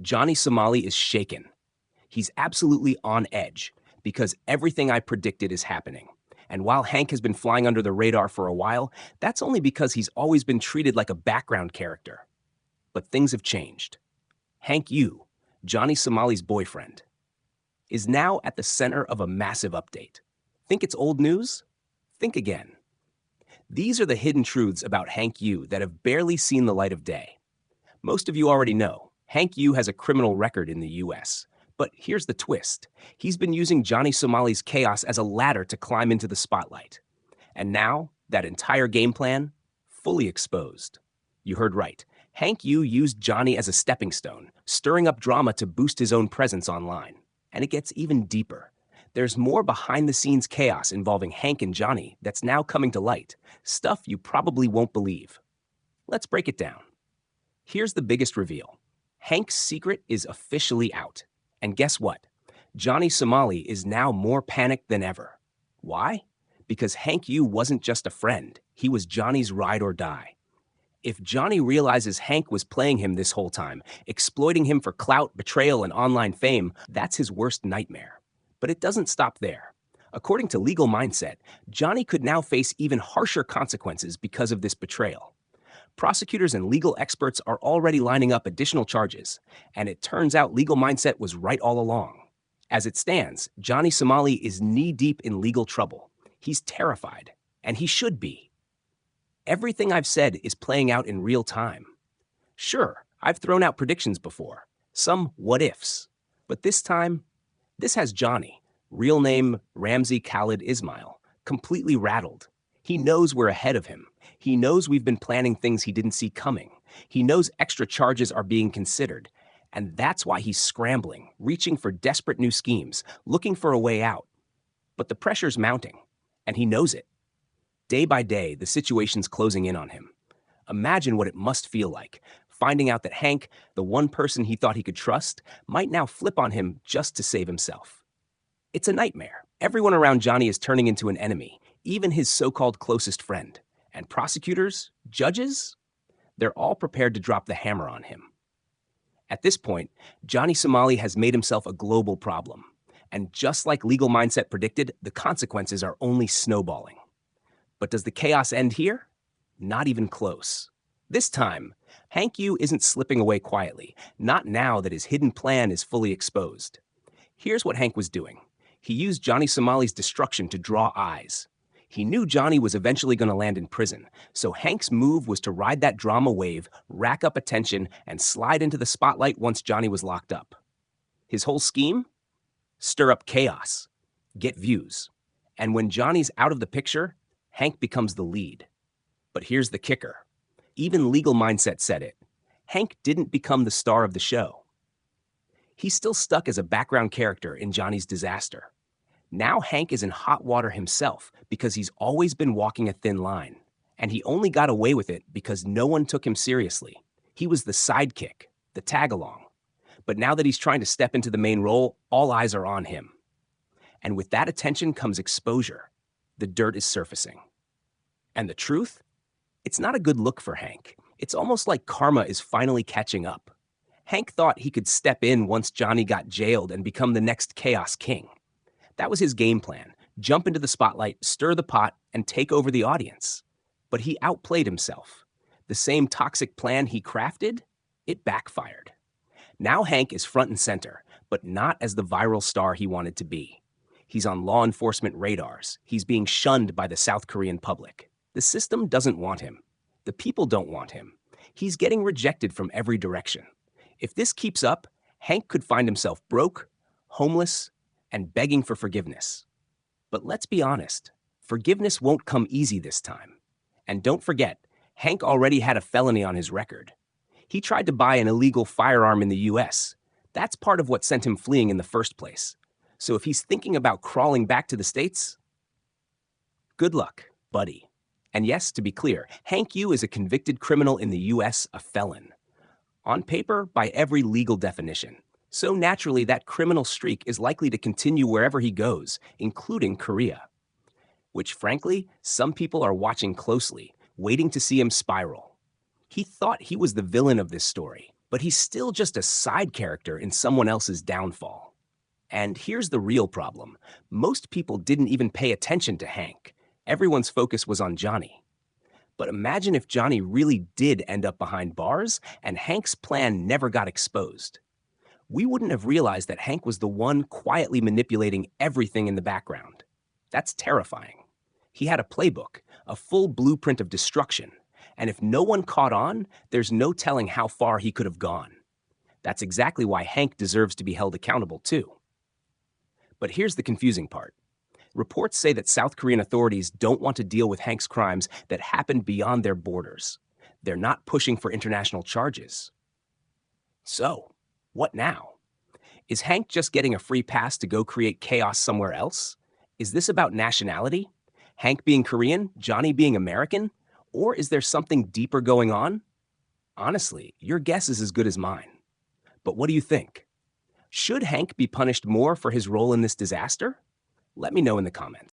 Johnny Somali is shaken. He's absolutely on edge because everything I predicted is happening. And while Hank has been flying under the radar for a while, that's only because he's always been treated like a background character. But things have changed. Hank Yu, Johnny Somali's boyfriend, is now at the center of a massive update. Think it's old news? Think again. These are the hidden truths about Hank Yu that have barely seen the light of day. Most of you already know, Hank Yu has a criminal record in the US. But here's the twist. He's been using Johnny Somali's chaos as a ladder to climb into the spotlight. And now, that entire game plan, fully exposed. You heard right. Hank Yu used Johnny as a stepping stone, stirring up drama to boost his own presence online. And it gets even deeper. There's more behind-the-scenes chaos involving Hank and Johnny that's now coming to light, stuff you probably won't believe. Let's break it down. Here's the biggest reveal. Hank's secret is officially out. And guess what? Johnny Somali is now more panicked than ever. Why? Because Hank Yu wasn't just a friend. He was Johnny's ride or die. If Johnny realizes Hank was playing him this whole time, exploiting him for clout, betrayal, and online fame, that's his worst nightmare. But it doesn't stop there. According to Legal Mindset, Johnny could now face even harsher consequences because of this betrayal. Prosecutors and legal experts are already lining up additional charges, and it turns out Legal Mindset was right all along. As it stands, Johnny Somali is knee-deep in legal trouble. He's terrified, and he should be. Everything I've said is playing out in real time. Sure, I've thrown out predictions before, some what-ifs, but this time, this has Johnny, real name Ramzi Khalid Ismail, completely rattled. He knows we're ahead of him. He knows we've been planning things he didn't see coming. He knows extra charges are being considered. And that's why he's scrambling, reaching for desperate new schemes, looking for a way out. But the pressure's mounting, and he knows it. Day by day, the situation's closing in on him. Imagine what it must feel like, finding out that Hank, the one person he thought he could trust, might now flip on him just to save himself. It's a nightmare. Everyone around Johnny is turning into an enemy, even his so-called closest friend. And prosecutors, judges, they're all prepared to drop the hammer on him. At this point, Johnny Somali has made himself a global problem. And just like Legal Mindset predicted, the consequences are only snowballing. But does the chaos end here? Not even close. This time, Hank Yu isn't slipping away quietly, not now that his hidden plan is fully exposed. Here's what Hank was doing. He used Johnny Somali's destruction to draw eyes. He knew Johnny was eventually going to land in prison, so Hank's move was to ride that drama wave, rack up attention, and slide into the spotlight once Johnny was locked up. His whole scheme? Stir up chaos, get views. And when Johnny's out of the picture, Hank becomes the lead. But here's the kicker. Even Legal Mindset said it. Hank didn't become the star of the show. He's still stuck as a background character in Johnny's disaster. Now Hank is in hot water himself because he's always been walking a thin line. And he only got away with it because no one took him seriously. He was the sidekick, the tag-along. But now that he's trying to step into the main role, all eyes are on him. And with that attention comes exposure. The dirt is surfacing. And the truth? It's not a good look for Hank. It's almost like karma is finally catching up. Hank thought he could step in once Johnny got jailed and become the next Chaos King. That was his game plan. Jump into the spotlight, stir the pot, and take over the audience. But he outplayed himself. The same toxic plan he crafted, it backfired. Now Hank is front and center, but not as the viral star he wanted to be. He's on law enforcement radars. He's being shunned by the South Korean public. The system doesn't want him. The people don't want him. He's getting rejected from every direction. If this keeps up, Hank could find himself broke, homeless, and begging for forgiveness. But let's be honest, forgiveness won't come easy this time. And don't forget, Hank already had a felony on his record. He tried to buy an illegal firearm in the US. That's part of what sent him fleeing in the first place. So if he's thinking about crawling back to the States, good luck, buddy. And yes, to be clear, Hank Yu is a convicted criminal in the US, a felon. On paper, by every legal definition. So naturally, that criminal streak is likely to continue wherever he goes, including Korea. Which, frankly, some people are watching closely, waiting to see him spiral. He thought he was the villain of this story, but he's still just a side character in someone else's downfall. And here's the real problem. Most people didn't even pay attention to Hank. Everyone's focus was on Johnny. But imagine if Johnny really did end up behind bars and Hank's plan never got exposed. We wouldn't have realized that Hank was the one quietly manipulating everything in the background. That's terrifying. He had a playbook, a full blueprint of destruction, and if no one caught on, there's no telling how far he could have gone. That's exactly why Hank deserves to be held accountable too. But here's the confusing part. Reports say that South Korean authorities don't want to deal with Hank's crimes that happened beyond their borders. They're not pushing for international charges. So, what now? Is Hank just getting a free pass to go create chaos somewhere else? Is this about nationality? Hank being Korean, Johnny being American? Or is there something deeper going on? Honestly, your guess is as good as mine. But what do you think? Should Hank be punished more for his role in this disaster? Let me know in the comments.